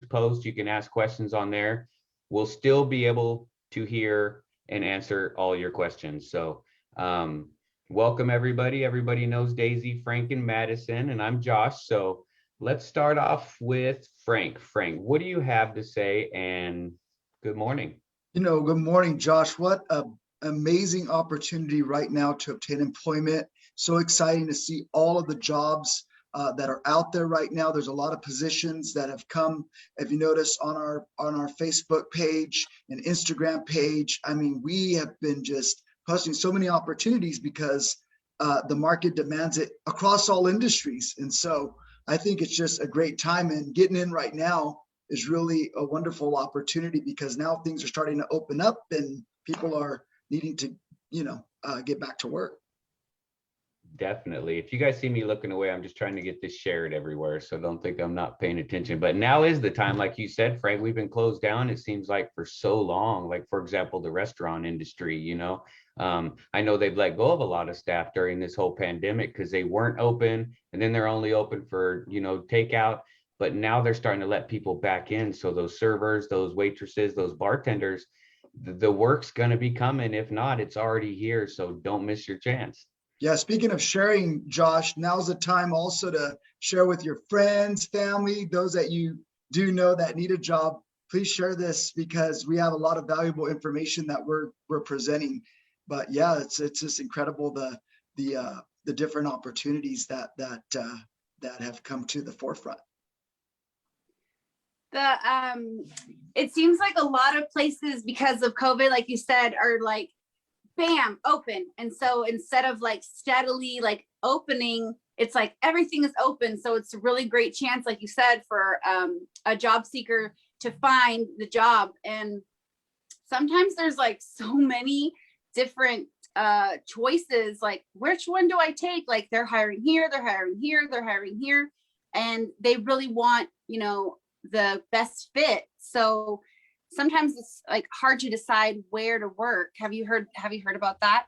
post. You can ask questions on there. We'll still be able to hear and answer all your questions. So welcome everybody. Everybody knows Daisy, Frank, and Madison, and I'm Josh. So let's start off with Frank. Frank, what do you have to say? And good morning. Good morning, Josh. What an amazing opportunity right now to obtain employment. So exciting to see all of the jobs that are out there right now. There's a lot of positions that have come, if you notice, on our Facebook page and Instagram page. I mean, we have been just posting so many opportunities because the market demands it across all industries. And so I think it's just a great time, and getting in right now is really a wonderful opportunity because now things are starting to open up and people are needing to, get back to work. Definitely. If you guys see me looking away, I'm just trying to get this shared everywhere. So don't think I'm not paying attention. But now is the time, like you said, Frank, we've been closed down, it seems like, for so long. Like, for example, the restaurant industry, I know they've let go of a lot of staff during this whole pandemic because they weren't open, and then they're only open for, takeout. But now they're starting to let people back in. So those servers, those waitresses, those bartenders, the work's going to be coming. If not, it's already here. So don't miss your chance. Yeah, speaking of sharing, Josh, now's the time also to share with your friends, family, those that you do know that need a job. Please share this because we have a lot of valuable information that we're presenting. But yeah, it's just incredible the different opportunities that have come to the forefront. It seems like a lot of places, because of COVID, like you said, are like bam, open. And so instead of like steadily like opening, it's like everything is open. So it's a really great chance, like you said, for a job seeker to find the job. And sometimes there's like so many different choices, like which one do I take? Like they're hiring here, they're hiring here, they're hiring here, and they really want, the best fit. So sometimes it's like hard to decide where to work. Have you heard about that?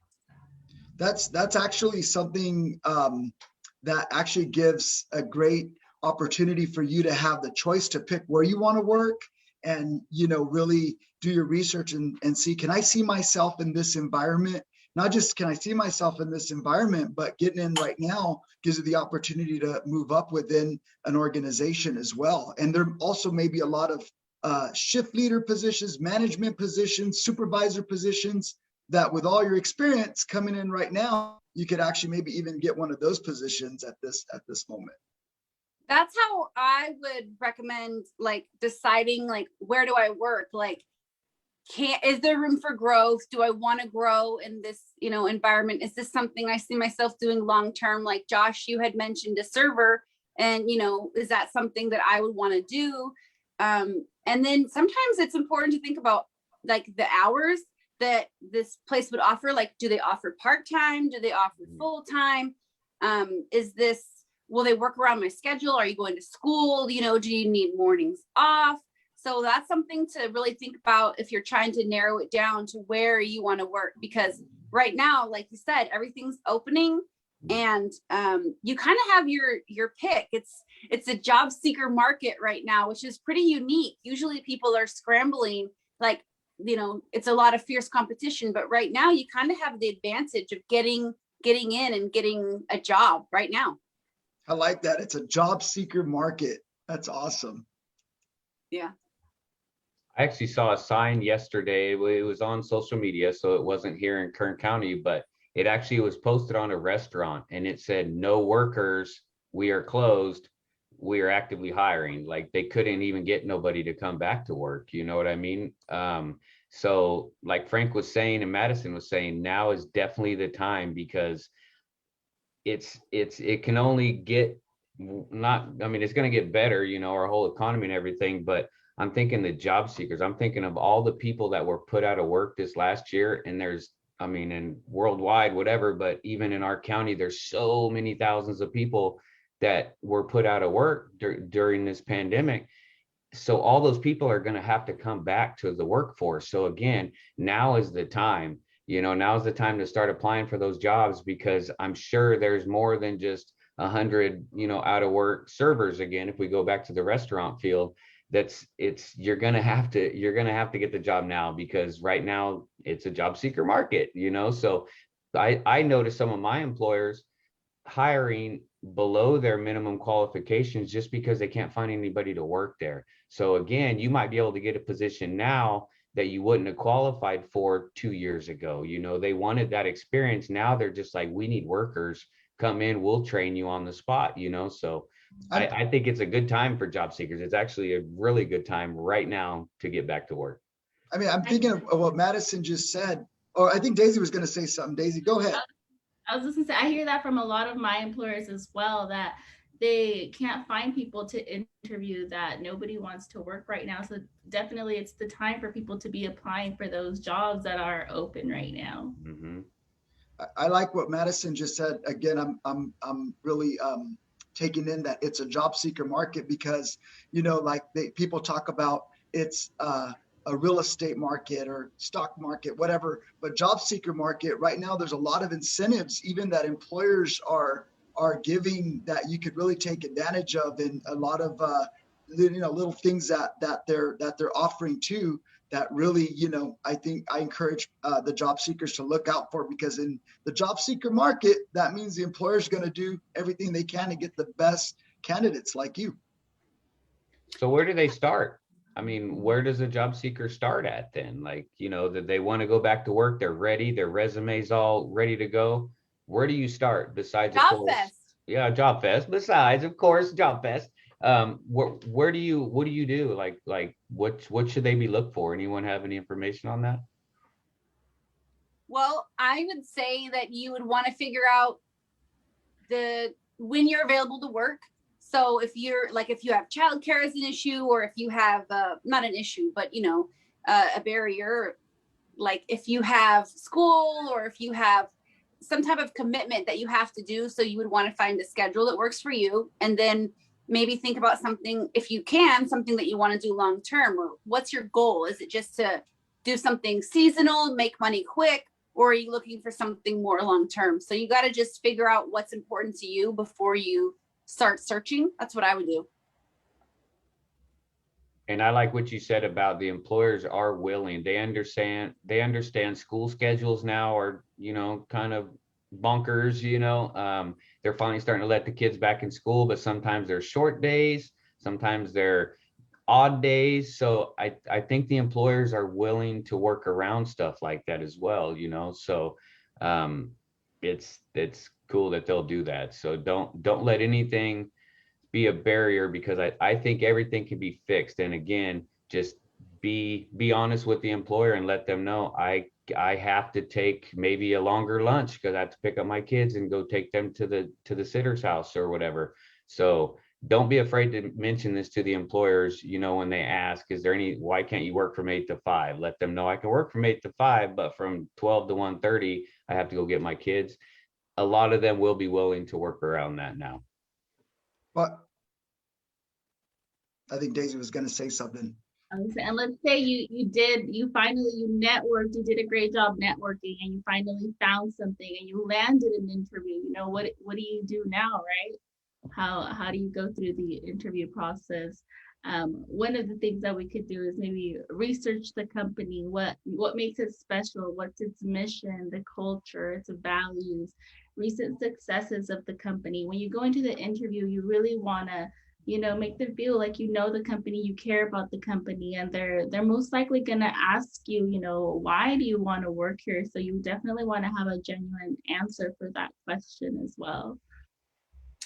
That's actually something that actually gives a great opportunity for you to have the choice to pick where you want to work, and really do your research and see, can I see myself in this environment? Not just can I see myself in this environment, but getting in right now gives you the opportunity to move up within an organization as well. And there also may be a lot of shift leader positions, management positions, supervisor positions that with all your experience coming in right now, you could actually maybe even get one of those positions at this moment. That's how I would recommend like deciding like, where do I work? Like, is there room for growth? Do I want to grow in this, environment? Is this something I see myself doing long-term? Like Josh, you had mentioned a server, and, is that something that I would want to do? And then sometimes it's important to think about like the hours that this place would offer. Like, do they offer part-time? Do they offer full-time? Will they work around my schedule? Are you going to school? Do you need mornings off? So that's something to really think about if you're trying to narrow it down to where you want to work, because right now, like you said, everything's opening, and you kind of have your pick. It's a job seeker market right now, which is pretty unique. Usually people are scrambling, like, it's a lot of fierce competition, but right now you kind of have the advantage of getting in and getting a job right now. I like that. It's a job seeker market. That's awesome. Yeah. I actually saw a sign yesterday. It was on social media, so it wasn't here in Kern County, but it actually was posted on a restaurant, and it said, "No workers, we are closed. We are actively hiring." Like they couldn't even get nobody to come back to work. You know what I mean? So like Frank was saying and Madison was saying, now is definitely the time, because it can only get it's going to get better, our whole economy and everything, but I'm thinking the job seekers, I'm thinking of all the people that were put out of work this last year, and and worldwide, whatever, but even in our county, there's so many thousands of people that were put out of work during this pandemic. So all those people are going to have to come back to the workforce. So again, now is the time, now's the time to start applying for those jobs, because I'm sure there's more than just 100, out of work servers. Again, if we go back to the restaurant field, you're gonna have to get the job now, because right now it's a job seeker market, so I noticed some of my employers hiring below their minimum qualifications just because they can't find anybody to work there. So again, you might be able to get a position now that you wouldn't have qualified for 2 years ago. They wanted that experience. Now they're just like, we need workers, come in, we'll train you on the spot, so I think it's a good time for job seekers. It's actually a really good time right now to get back to work. I mean, I'm thinking of what Madison just said, or I think Daisy was going to say something. Daisy, go ahead. I was just gonna say, I hear that from a lot of my employers as well, that they can't find people to interview, that nobody wants to work right now. So definitely it's the time for people to be applying for those jobs that are open right now. Mm-hmm. I like what Madison just said. Again, I'm really taking in that it's a job seeker market, because, like people talk about it's a real estate market or stock market, whatever, but job seeker market right now, there's a lot of incentives even that employers are giving that you could really take advantage of, and a lot of little things that they're offering too, that really, I think I encourage the job seekers to look out for, because in the job seeker market, that means the employer is going to do everything they can to get the best candidates like you. So where do they start? I mean, where does a job seeker start at then? Like, that they want to go back to work, they're ready, their resume's all ready to go. Where do you start besides Job Fest? Yeah, Job Fest. Besides, of course, Job Fest. What do you do? Like what should they be looked for? Anyone have any information on that? Well, I would say that you would want to figure out when you're available to work. So if you have childcare as an issue, or if you have not an issue, but a barrier, like if you have school, or if you have some type of commitment that you have to do, so you would want to find a schedule that works for you, and then maybe think about something, if you can, something that you want to do long term. Or what's your goal? Is it just to do something seasonal, make money quick, or are you looking for something more long term? So you got to just figure out what's important to you before you start searching. That's what I would do. And I like what you said about the employers are willing. They understand school schedules now are, kind of bonkers, they're finally starting to let the kids back in school, but sometimes they're short days, sometimes they're odd days. So I think the employers are willing to work around stuff like that as well, so it's cool that they'll do that. So don't let anything be a barrier, because I think everything can be fixed. And again, just be honest with the employer and let them know I have to take maybe a longer lunch because I have to pick up my kids and go take them to the sitter's house or whatever. So don't be afraid to mention this to the employers, when they ask, why can't you work from 8 to 5? Let them know I can work from 8 to 5, but from 12 to 1:30, I have to go get my kids. A lot of them will be willing to work around that now. But I think Daisy was going to say something. And let's say you finally networked, you did a great job networking, and you finally found something and you landed an interview. What do you do now, right? How do you go through the interview process? One of the things that we could do is maybe research the company, what makes it special, what's its mission, the culture, its values, recent successes of the company. When you go into the interview, you really want to make them feel like the company, you care about the company, and they're most likely going to ask you, why do you want to work here? So you definitely want to have a genuine answer for that question as well.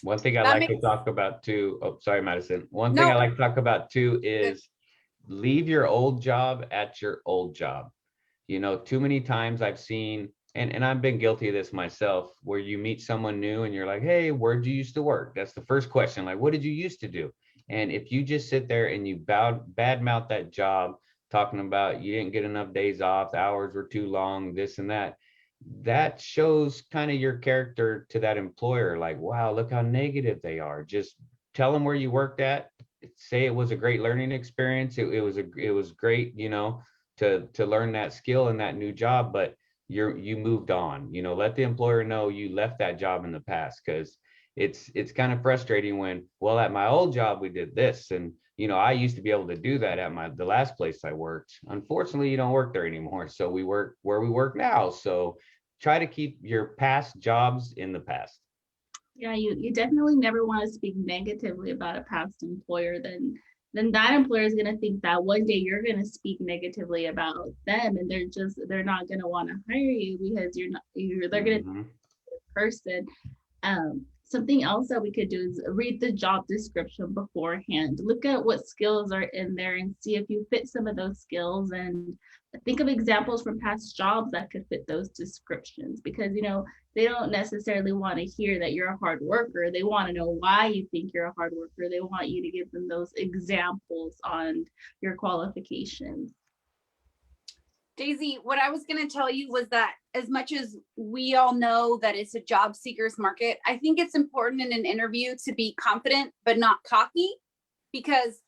One thing I like to talk about too, oh, sorry, Madison. One thing I like to talk about too is leave your old job at your old job. Too many times I've seen, and I've been guilty of this myself, where you meet someone new and you're like, hey, where'd you used to work? That's the first question. Like, what did you used to do? And if you just sit there and you badmouth that job, talking about you didn't get enough days off, the hours were too long, this and that shows kind of your character to that employer. Like, wow, look how negative they are. Just tell them where you worked at. Say it was a great learning experience. It was great, to learn that skill in that new job, but you moved on. Let the employer know you left that job in the past, because it's kind of frustrating when, well, at my old job we did this, and you know, I used to be able to do that at the last place I worked. Unfortunately, you don't work there anymore. So we work where we work now. So try to keep your past jobs in the past. Yeah, you definitely never want to speak negatively about a past employer. Then that employer is going to think that one day you're going to speak negatively about them, and they're not going to want to hire you because they're going to Mhm. person. Something else that we could do is read the job description beforehand. Look at what skills are in there and see if you fit some of those skills, and think of examples from past jobs that could fit those descriptions, because they don't necessarily want to hear that you're a hard worker. They want to know why you think you're a hard worker. They want you to give them those examples on your qualifications. Daisy, what I was going to tell you was that as much as we all know that it's a job seekers market, I think it's important in an interview to be confident but not cocky, because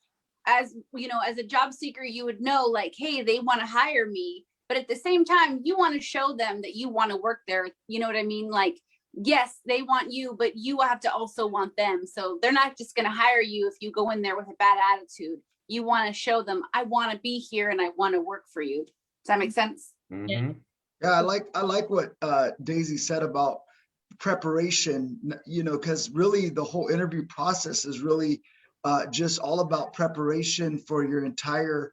as you know, as a job seeker, you would know like, hey, they want to hire me, but at the same time, you want to show them that you want to work there. You know what I mean? Like, yes, they want you, but you have to also want them. So they're not just going to hire you if you go in there with a bad attitude. You want to show them, I want to be here and I want to work for you. Does that make sense? Mhm. Yeah, I like what Daisy said about preparation, because really the whole interview process is really just all about preparation for your entire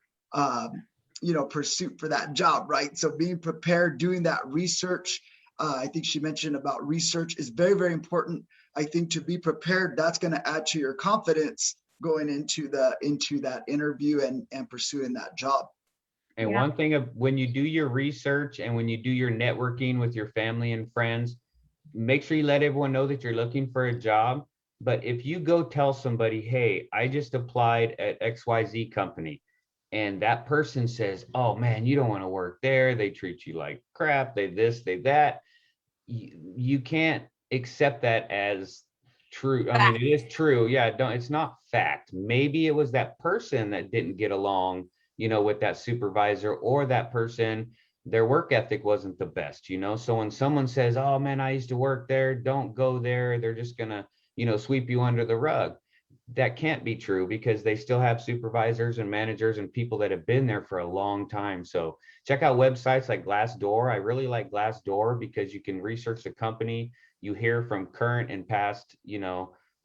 pursuit for that job, right? So being prepared, doing that research. I think she mentioned about research is very, very important. I think to be prepared, that's going to add to your confidence going into that interview and pursuing that job. And Yeah. one thing of when you do your research and when you do your networking with your family and friends, make sure you let everyone know that you're looking for a job. But if you go tell somebody, hey, I just applied at XYZ company, and that person says, oh man, you don't want to work there. They treat you like crap. They this, they that. You can't accept that as true. I mean, it is true. Yeah, it's not fact. Maybe it was that person that didn't get along, with that supervisor, or that person, their work ethic wasn't the best, So when someone says, oh man, I used to work there, don't go there, they're just gonna, sweep you under the rug. That can't be true, because they still have supervisors and managers and people that have been there for a long time. So check out websites like Glassdoor. I really like Glassdoor because you can research the company. You hear from current and past,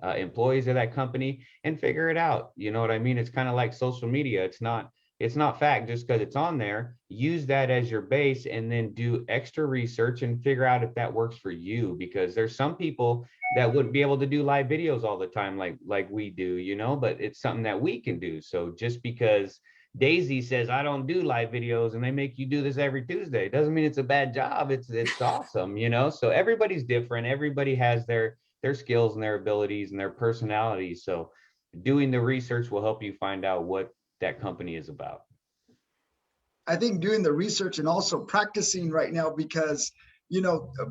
employees of that company and figure it out. You know what I mean? It's kind of like social media. It's not fact just because it's on there. Use that as your base and then do extra research and figure out if that works for you, because there's some people that wouldn't be able to do live videos all the time like we do, but it's something that we can do. So just because Daisy says I don't do live videos and they make you do this every Tuesday doesn't mean it's a bad job. It's awesome, So everybody's different. Everybody has their skills and their abilities and their personalities. So doing the research will help you find out what that company is about. I think doing the research and also practicing right now, because,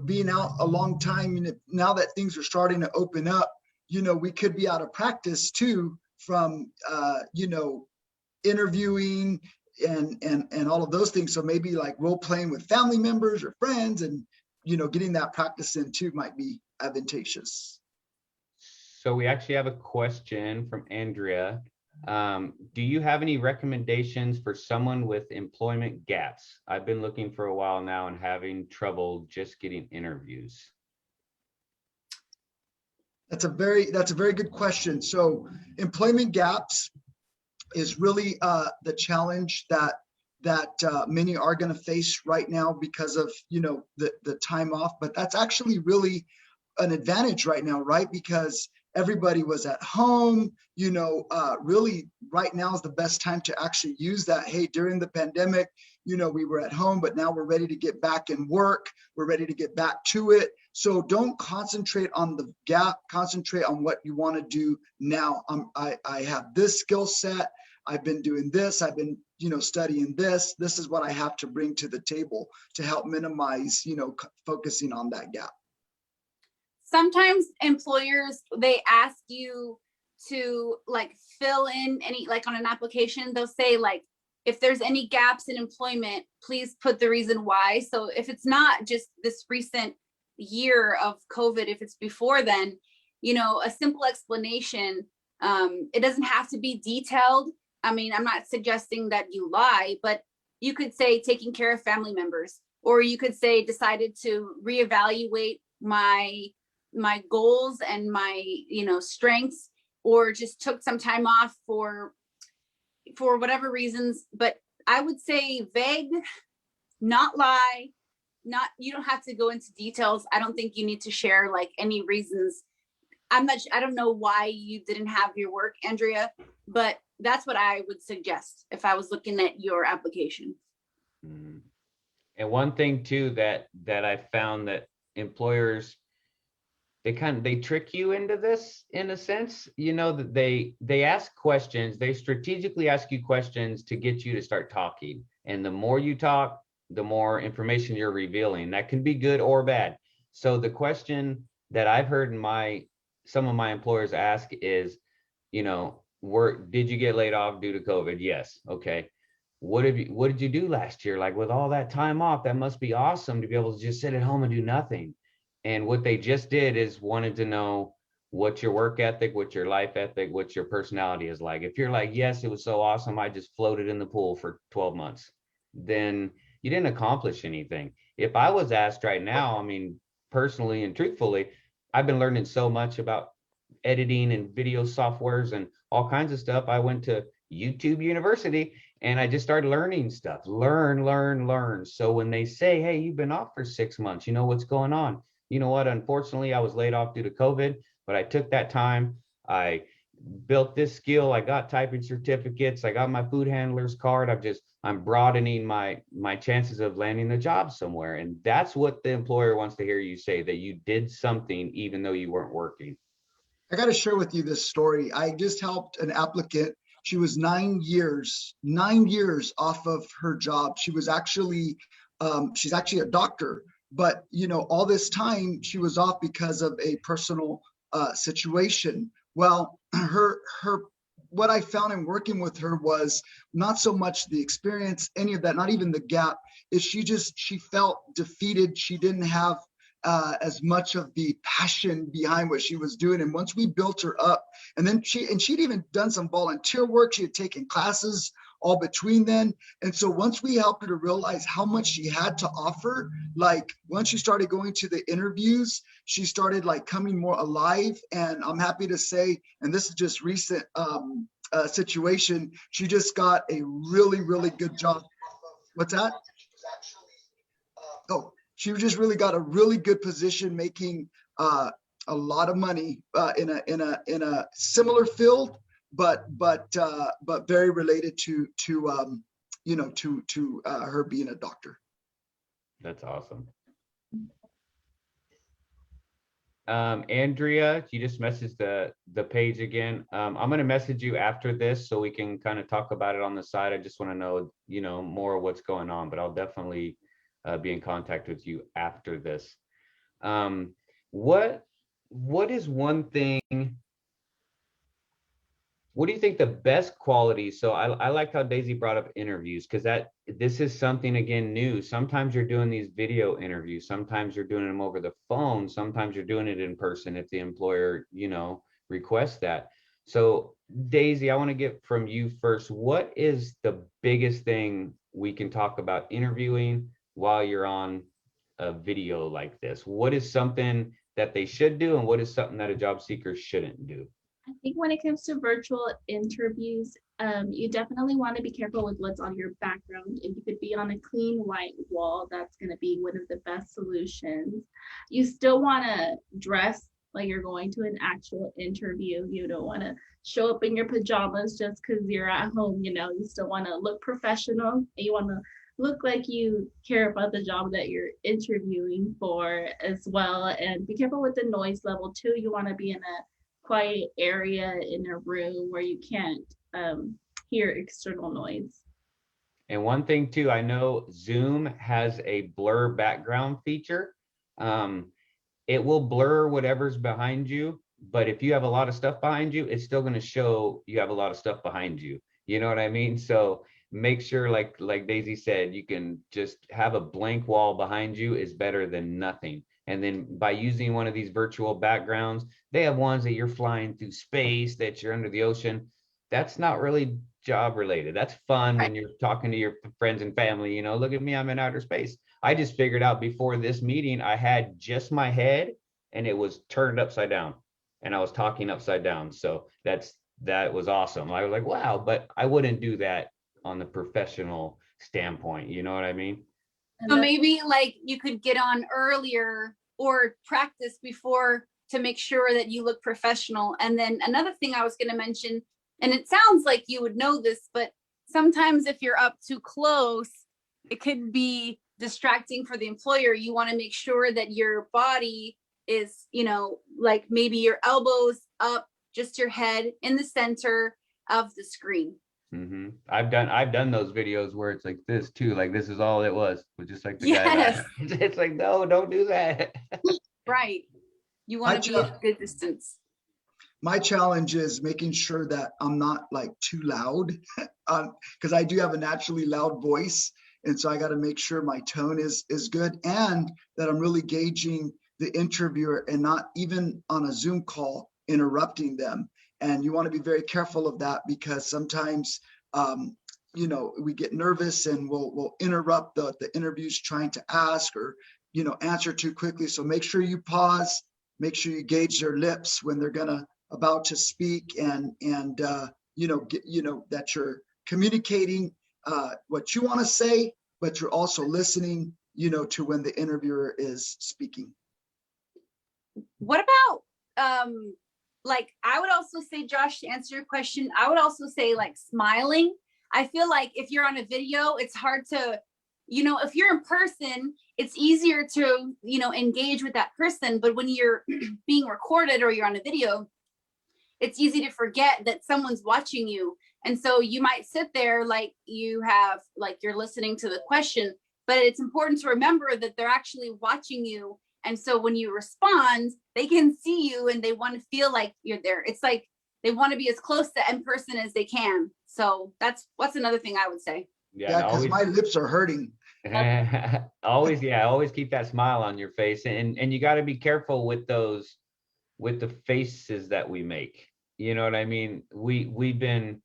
being out a long time, now that things are starting to open up, we could be out of practice too from, interviewing and all of those things. So maybe like role playing with family members or friends and, getting that practice in too might be advantageous. So we actually have a question from Andrea. Do you have any recommendations for someone with employment gaps? I've been looking for a while now and having trouble just getting interviews. That's a very good question. So employment gaps is really the challenge that many are going to face right now because of the time off. But that's actually really an advantage right now, right? Because everybody was at home, really right now is the best time to actually use that. Hey, during the pandemic, we were at home, but now we're ready to get back in work. We're ready to get back to it. So don't concentrate on the gap, concentrate on what you want to do now. I have this skill set. I've been doing this. I've been, studying this. This is what I have to bring to the table to help minimize, focusing on that gap. Sometimes employers, they ask you to like fill in any, like on an application, they'll say like, if there's any gaps in employment, please put the reason why. So if it's not just this recent year of COVID, if it's before then, a simple explanation It doesn't have to be detailed. I mean, I'm not suggesting that you lie, but you could say taking care of family members, or you could say decided to reevaluate my goals and my, strengths, or just took some time off for whatever reasons. But I would say vague, not lie, you don't have to go into details. I don't think you need to share like any reasons. I don't know why you didn't have your work, Andrea, but that's what I would suggest if I was looking at your application. Mhm. And one thing too that I found that employers, they trick you into this in a sense, that they ask questions, they strategically ask you questions to get you to start talking. And the more you talk, the more information you're revealing. That can be good or bad. So the question that I've heard some of my employers ask is, did you get laid off due to COVID? Yes. Okay. What did you do last year? Like with all that time off, that must be awesome to be able to just sit at home and do nothing. And what they just did is wanted to know what your work ethic, what your life ethic, what your personality is like. If you're like, yes, it was so awesome, I just floated in the pool for 12 months, then you didn't accomplish anything. If I was asked right now, I mean, personally and truthfully, I've been learning so much about editing and video softwares and all kinds of stuff. I went to YouTube University and I just started learning stuff, learn. So when they say, hey, you've been off for 6 months, you know what's going on? You know what? Unfortunately, I was laid off due to COVID, but I took that time. I built this skill. I got typing certificates. I got my food handler's card. I'm broadening my chances of landing a job somewhere. And that's what the employer wants to hear you say, that you did something even though you weren't working. I got to share with you this story. I just helped an applicant. She was 9 years off of her job. She was actually, she's actually a doctor, but all this time she was off because of a personal situation. Well, what I found in working with her was not so much the experience, any of that, not even the gap, is she felt defeated. She didn't have as much of the passion behind what she was doing. And once we built her up, and then she'd even done some volunteer work, she had taken classes all between then. And so once we helped her to realize how much she had to offer, like once she started going to the interviews, she started like coming more alive. And I'm happy to say, and this is just recent situation, she just got a really, really good job. What's that? Oh, she just really got a really good position, making a lot of money in a similar field, but very related to her being a doctor. That's awesome. Andrea, you just messaged the page again. I'm going to message you after this so we can kind of talk about it on the side. I just want to know, more of what's going on, but I'll definitely be in contact with you after this. What is one thing? What do you think the best quality? So I like how Daisy brought up interviews, because this is something, again, new. Sometimes you're doing these video interviews. Sometimes you're doing them over the phone. Sometimes you're doing it in person if the employer, requests that. So Daisy, I want to get from you first. What is the biggest thing we can talk about interviewing while you're on a video like this? What is something that they should do, and what is something that a job seeker shouldn't do? I think when it comes to virtual interviews, you definitely want to be careful with what's on your background. If you could be on a clean white wall, that's going to be one of the best solutions. You still want to dress like you're going to an actual interview. You don't want to show up in your pajamas just because you're at home. You still want to look professional. You want to look like you care about the job that you're interviewing for as well. And be careful with the noise level too. You want to be in a quiet area in a room where you can't hear external noise. And one thing too, I know Zoom has a blur background feature. It will blur whatever's behind you, but if you have a lot of stuff behind you, it's still going to show you have a lot of stuff behind you. You know what I mean? So make sure, like Daisy said, you can just have a blank wall behind you is better than nothing. And then by using one of these virtual backgrounds, they have ones that you're flying through space, that you're under the ocean. That's not really job related. That's fun when you're talking to your friends and family, you know, look at me, I'm in outer space. I just figured out before this meeting, I had just my head and it was turned upside down and I was talking upside down. So that was awesome. I was like, wow, but I wouldn't do that on the professional standpoint. You know what I mean? And So that- maybe like you could get on earlier or practice before to make sure that you look professional. And then another thing I was going to mention, and it sounds like you would know this, but sometimes if you're up too close, it could be distracting for the employer. You want to make sure that your body is, you know, like maybe your elbows up, just your head in the center of the screen. Mm-hmm. I've done those videos where it's like this too, like this is all it was just like the guy. Yes. It's like, no, don't do that. Right. You want to be at a good distance. My challenge is making sure that I'm not like too loud, because I do have a naturally loud voice. And so I got to make sure my tone is good and that I'm really gauging the interviewer and not even on a Zoom call interrupting them. And you want to be very careful of that because sometimes, you know, we get nervous and we'll interrupt the interviews trying to ask or, you know, answer too quickly. So make sure you pause, make sure you gauge their lips when they're about to speak and you know, that you're communicating what you want to say, but you're also listening, you know, to when the interviewer is speaking. What about like I would also say, Josh, to answer your question, I would also say like smiling. I feel like if you're on a video, it's hard to, you know, if you're in person, it's easier to, you know, engage with that person. But when you're being recorded or you're on a video, it's easy to forget that someone's watching you. And so you might sit there like you have, like you're listening to the question, but it's important to remember that they're actually watching you. And so when you respond, they can see you and they want to feel like you're there. It's like they want to be as close to in person as they can. So that's another thing I would say. Yeah, because my lips are hurting. always keep that smile on your face. And you got to be careful with the faces that we make. You know what I mean? We've been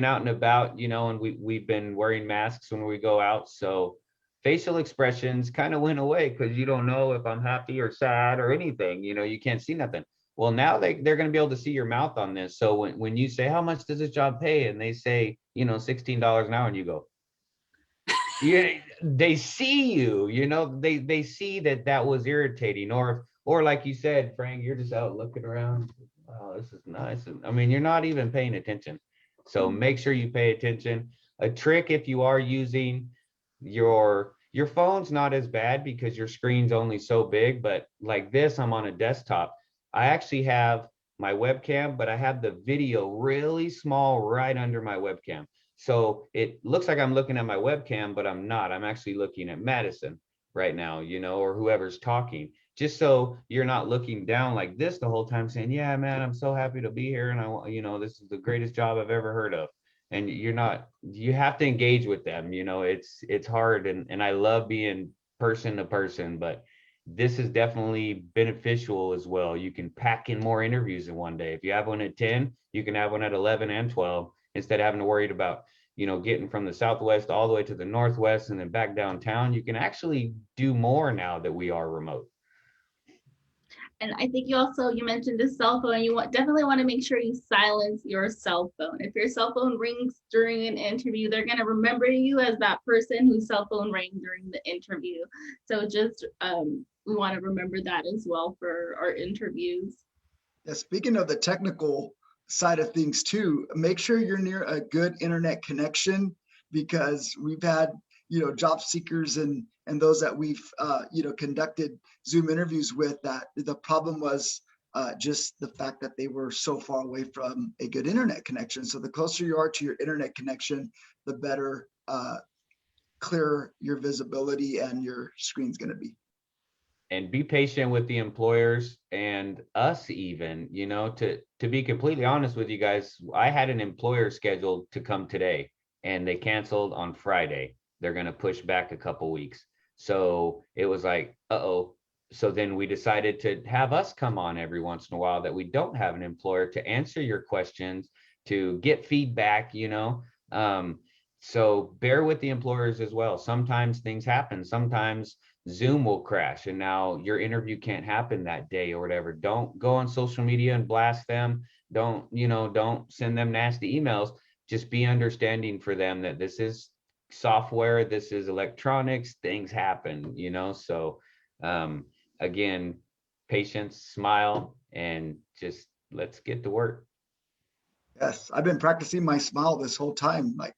out and about, you know, and we've been wearing masks when we go out. So facial expressions kind of went away because you don't know if I'm happy or sad or anything, you know, you can't see nothing. Well, now they're going to be able to see your mouth on this. So when you say, how much does this job pay? And they say, you know, $16 an hour and you go, yeah, they see you, you know, they see that was irritating or like you said, Frank, you're just out looking around. Wow, this is nice. I mean, you're not even paying attention. So make sure you pay attention. A trick if you are using your phone's not as bad because your screen's only so big, but like this, I'm on a desktop. I actually have my webcam, but I have the video really small right under my webcam. So it looks like I'm looking at my webcam, but I'm not. I'm actually looking at Madison right now, you know, or whoever's talking, just so you're not looking down like this the whole time saying, yeah, man, I'm so happy to be here. And I want, you know, this is the greatest job I've ever heard of. And you have to engage with them, you know, it's hard. And I love being person to person, but this is definitely beneficial as well. You can pack in more interviews in one day. If you have one at 10, you can have one at 11 and 12 instead of having to worry about, you know, getting from the Southwest all the way to the Northwest and then back downtown. You can actually do more now that we are remote. And I think you mentioned the cell phone. You definitely want to make sure you silence your cell phone. If your cell phone rings during an interview, they're going to remember you as that person whose cell phone rang during the interview. So just we want to remember that as well for our interviews. Yeah, speaking of the technical side of things too, make sure you're near a good internet connection because we've had, you know, job seekers and those that we've, you know, conducted Zoom interviews with that the problem was just the fact that they were so far away from a good internet connection. So the closer you are to your internet connection, the better, clearer your visibility and your screen's going to be. And be patient with the employers and us even, you know, to be completely honest with you guys, I had an employer scheduled to come today and they canceled on Friday. They're going to push back a couple weeks. So it was like, uh-oh. so then we decided to have us come on every once in a while that we don't have an employer to answer your questions, to get feedback, so bear with the employers as well. Sometimes things happen. Sometimes Zoom will crash and now your interview can't happen that day or whatever. Don't go on social media and blast them. Don't send them nasty emails. Just be understanding for them that this is software, this is electronics, things happen, so again, patience, smile, and just let's get to work. Yes, I've been practicing my smile this whole time. Like,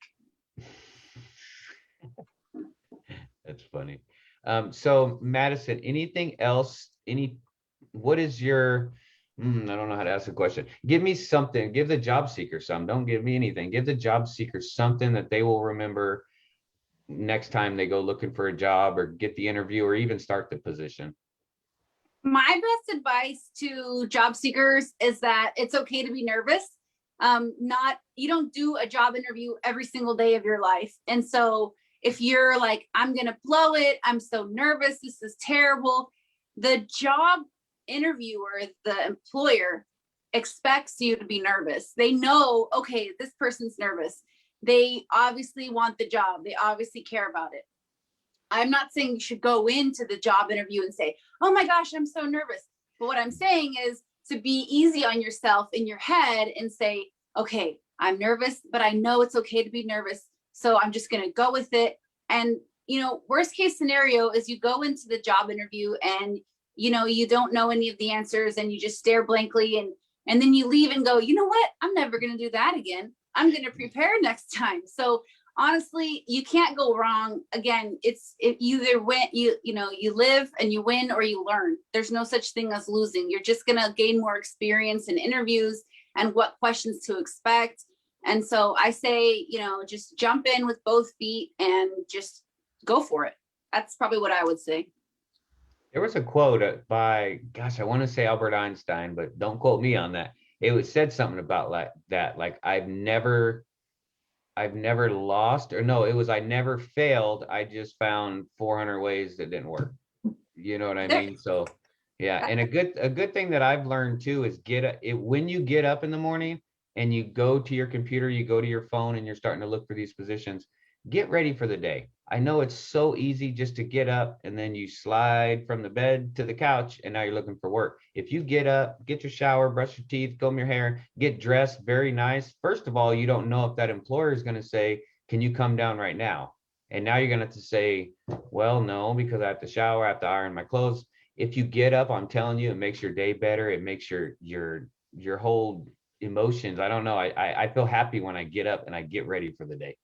That's funny. So Madison, anything else? What is your, I don't know how to ask the question. Give me something, give the job seeker some, don't give me anything. Give the job seeker something that they will remember next time they go looking for a job or get the interview or even start the position. My best advice to job seekers is that it's okay to be nervous. You don't do a job interview every single day of your life. And so if you're like, I'm going to blow it, I'm so nervous, this is terrible, the job interviewer, the employer expects you to be nervous. They know, okay, this person's nervous. They obviously want the job. They obviously care about it. I'm not saying you should go into the job interview and say, oh my gosh, I'm so nervous. But what I'm saying is to be easy on yourself in your head and say, okay, I'm nervous, but I know it's okay to be nervous. So I'm just going to go with it. And, worst case scenario is you go into the job interview and, you don't know any of the answers and you just stare blankly and then you leave and go, you know what? I'm never going to do that again. I'm going to prepare next time. So honestly, you can't go wrong. Again, it either win, you live and you win or you learn. There's no such thing as losing. You're just going to gain more experience in interviews and what questions to expect. And so I say, just jump in with both feet and just go for it. That's probably what I would say. There was a quote by, gosh, I want to say Albert Einstein, but don't quote me on that. It was said something about like that, like I've never lost, or no, it was I never failed. I just found 400 ways that didn't work. You know what I mean? So yeah, and a good thing that I've learned too is when you get up in the morning and you go to your computer, you go to your phone and you're starting to look for these positions, get ready for the day. I know it's so easy just to get up and then you slide from the bed to the couch and now you're looking for work. If you get up, get your shower, brush your teeth, comb your hair, get dressed very nice. First of all, you don't know if that employer is going to say, can you come down right now? And now you're going to have to say, well, no, because I have to shower, I have to iron my clothes. If you get up, I'm telling you, it makes your day better. It makes your whole emotions. I don't know. I feel happy when I get up and I get ready for the day.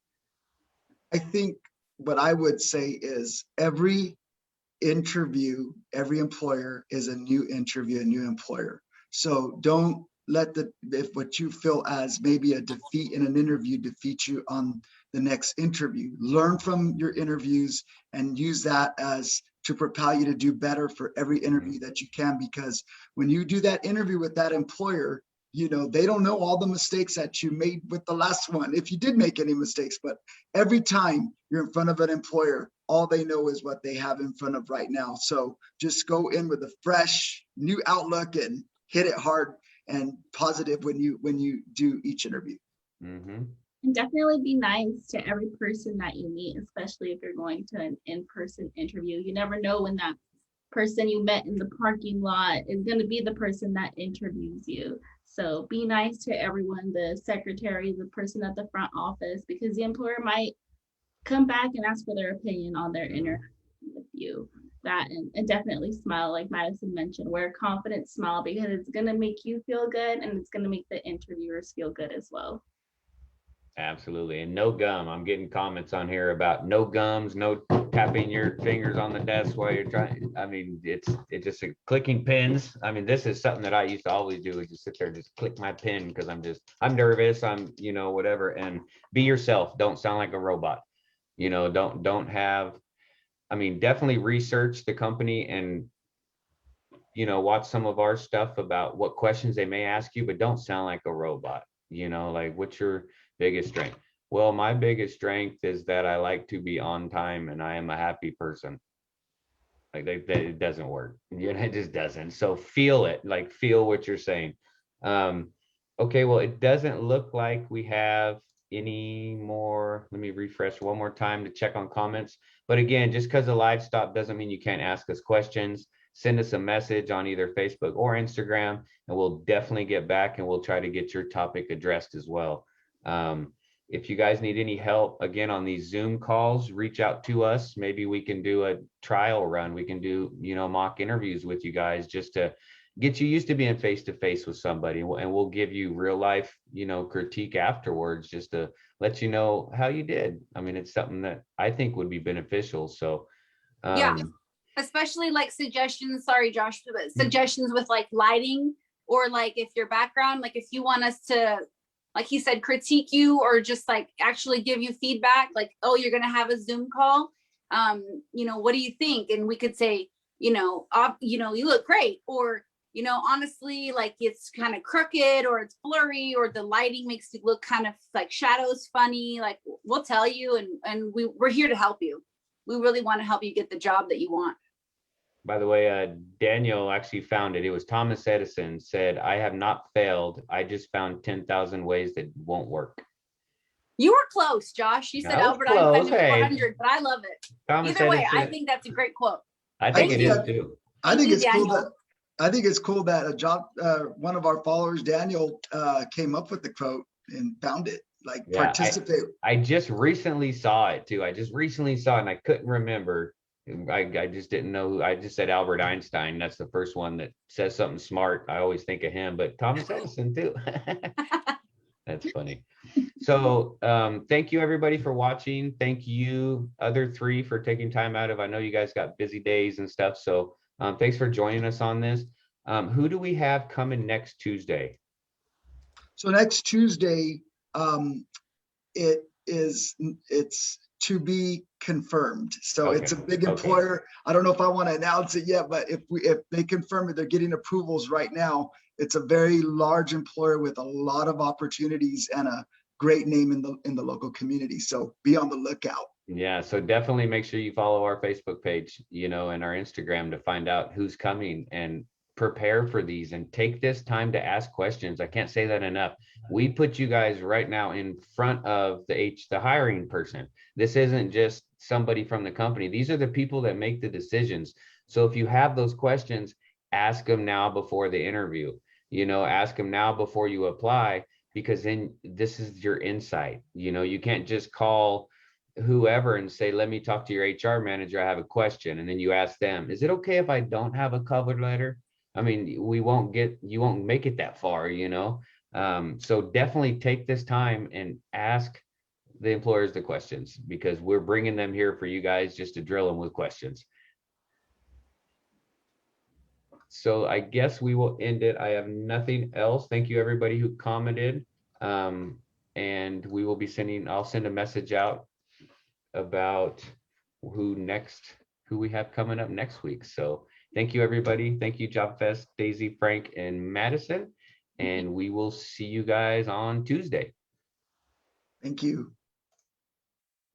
I think what I would say is every interview, every employer is a new interview, a new employer. So don't let if what you feel as maybe a defeat in an interview defeat you on the next interview. Learn from your interviews and use that as to propel you to do better for every interview that you can, because when you do that interview with that employer, they don't know all the mistakes that you made with the last one, if you did make any mistakes. But every time you're in front of an employer, all they know is what they have in front of right now. So just go in with a fresh new outlook and hit it hard and positive when you do each interview. Mm-hmm. And definitely be nice to every person that you meet, especially if you're going to an in-person interview. You never know when that person you met in the parking lot is going to be the person that interviews you. So be nice to everyone, the secretary, the person at the front office, because the employer might come back and ask for their opinion on their interaction with you. That and definitely smile, like Madison mentioned, wear a confident smile, because it's going to make you feel good and it's going to make the interviewers feel good as well. Absolutely. And no gum. I'm getting comments on here about no gums, no tapping your fingers on the desk while you're trying. I mean, it's just clicking pins. I mean, this is something that I used to always do, is just sit there, just click my pin, because I'm nervous. I'm, whatever. And be yourself. Don't sound like a robot. Definitely research the company and, watch some of our stuff about what questions they may ask you, but don't sound like a robot. Like, what's your biggest strength? Well, my biggest strength is that I like to be on time and I am a happy person. Like it doesn't work. You know, it just doesn't. So feel it, like feel what you're saying. Okay, well, it doesn't look like we have any more. Let me refresh one more time to check on comments. But again, just because the live stop doesn't mean you can't ask us questions. Send us a message on either Facebook or Instagram, and we'll definitely get back and we'll try to get your topic addressed as well. If you guys need any help, again, on these Zoom calls, reach out to us. Maybe we can do a trial run. We can do, mock interviews with you guys just to get you used to being face to face with somebody, and we'll give you real life, critique afterwards just to let you know how you did. I mean, it's something that I think would be beneficial. So, Yeah. Especially like suggestions, sorry, Josh, but suggestions with like lighting, or like if your background, like if you want us to, like he said, critique you, or just like actually give you feedback, like, oh, you're going to have a Zoom call. What do you think? And we could say, you look great, or, honestly, like it's kind of crooked, or it's blurry, or the lighting makes it look kind of like shadows funny. Like we'll tell you, and we're here to help you. We really want to help you get the job that you want. By the way, Daniel actually found it. It was Thomas Edison said, "I have not failed. I just found 10,000 ways that won't work." You were close, Josh. You said I was Albert close, Einstein hey. 400, but I love it. Thomas Either way, Edison, I think that's a great quote. I think it Yeah. is too. I think you, it's cool Daniel. that one of our followers, Daniel, came up with the quote and found it. Like Yeah, participate. I just recently saw it too. I just recently saw it and I couldn't remember. I just didn't know. I just said Albert Einstein. That's the first one that says something smart. I always think of him, but Thomas Edison too. That's funny. So thank you everybody for watching. Thank you other three for taking time out of, I know you guys got busy days and stuff. So thanks for joining us on this. Who do we have coming next Tuesday? So next Tuesday, it's to be confirmed. So Okay. it's a big Okay. employer. I don't know if I want to announce it yet, but if they confirm it, they're getting approvals right now. It's a very large employer with a lot of opportunities and a great name in the local community. So be on the lookout. Yeah, so definitely make sure you follow our Facebook page, and our Instagram to find out who's coming, and prepare for these and take this time to ask questions. I can't say that enough. We put you guys right now in front of the hiring person. This isn't just somebody from the company. These are the people that make the decisions. So if you have those questions, ask them now before the interview, ask them now before you apply, because then this is your insight. You can't just call whoever and say, let me talk to your HR manager, I have a question. And then you ask them, is it okay if I don't have a cover letter? I mean, you won't make it that far, so definitely take this time and ask the employers the questions, because we're bringing them here for you guys just to drill them with questions. So I guess we will end it. I have nothing else. Thank you everybody who commented. And we will be I'll send a message out about who we have coming up next week. So thank you everybody. Thank you JobFest, Daisy, Frank, and Madison. And we will see you guys on Tuesday. Thank you.